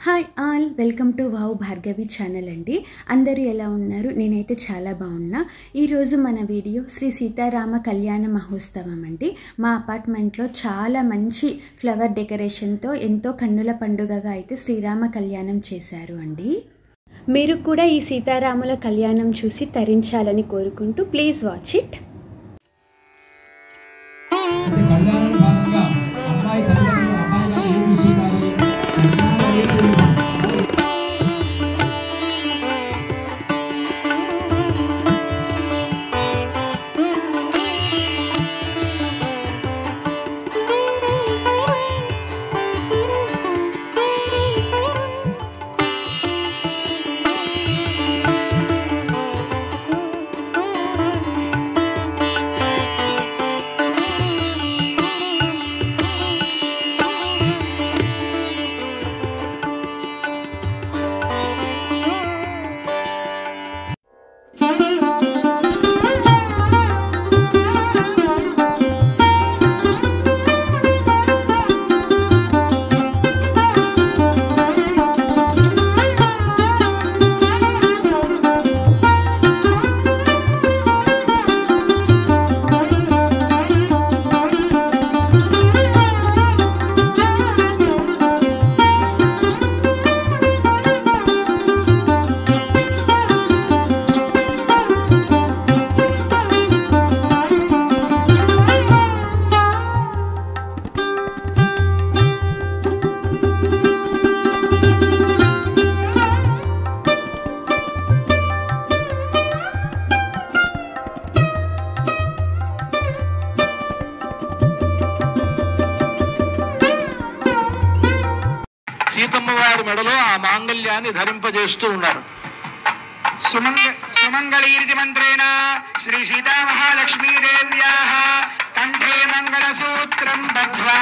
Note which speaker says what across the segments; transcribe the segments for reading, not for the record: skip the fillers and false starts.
Speaker 1: Hi all, welcome to wow Bhargavi channel అండి. అందరూ ఎలా ఉన్నారు? నేనైతే చాలా బాగున్నా. ఈరోజు మన వీడియో శ్రీ సీతారామ కళ్యాణ మహోత్సవం అండి. మా అపార్ట్మెంట్లో చాలా మంచి ఫ్లవర్ డెకరేషన్తో ఎంతో కన్నుల పండుగగా అయితే శ్రీరామ కళ్యాణం చేశారు అండి. మీరు కూడా ఈ సీతారాముల కళ్యాణం చూసి తరించాలని కోరుకుంటూ ప్లీజ్ వాచ్ ఇట్.
Speaker 2: సీతమ్మ వారి మెడలో ఆ మాంగళ్యాన్ని ధరింపజేస్తూ ఉన్నారు. సుమంగళీర్తి మంత్రేణ శ్రీ సీతా మహాలక్ష్మీదేవ్యాః కంఠే మంగళసూత్రం బద్ధ్వా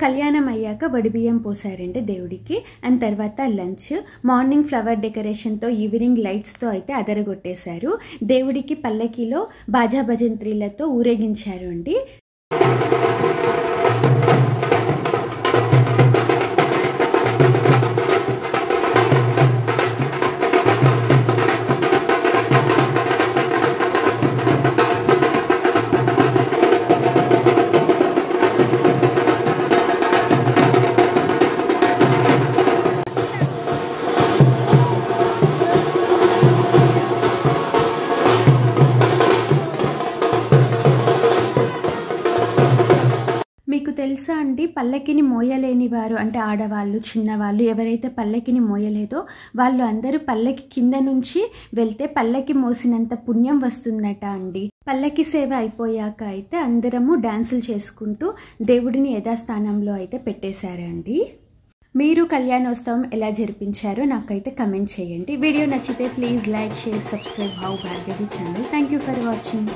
Speaker 1: కళ్యాణం అయ్యాక వడిబియ్యం పోసారండి దేవుడికి. అండ్ తర్వాత లంచ్, మార్నింగ్ ఫ్లవర్ డెకరేషన్తో ఈవినింగ్ లైట్స్తో అయితే అదరగొట్టేశారు. దేవుడికి పల్లకిలో బాజా భజంత్రీలతో ఊరేగించారు అండి. మీకు తెలుసా అండి, పల్లకిని మోయలేని వారు అంటే ఆడవాళ్ళు, చిన్నవాళ్ళు ఎవరైతే పల్లకిని మోయలేదో వాళ్ళు అందరూ పల్లకి కింద నుంచి వెళ్తే పల్లకి మోసినంత పుణ్యం వస్తుందట అండి. పల్లకి సేవ అయిపోయాక అయితే అందరము డాన్సులు చేసుకుంటూ దేవుడిని యథాస్థానంలో అయితే పెట్టేశారండి. మీరు కళ్యాణోత్సవం ఎలా జరిపించారో నాకైతే కమెంట్ చేయండి. వీడియో నచ్చితే please like, share, subscribe wow Bhargavi channel. Thank you for watching.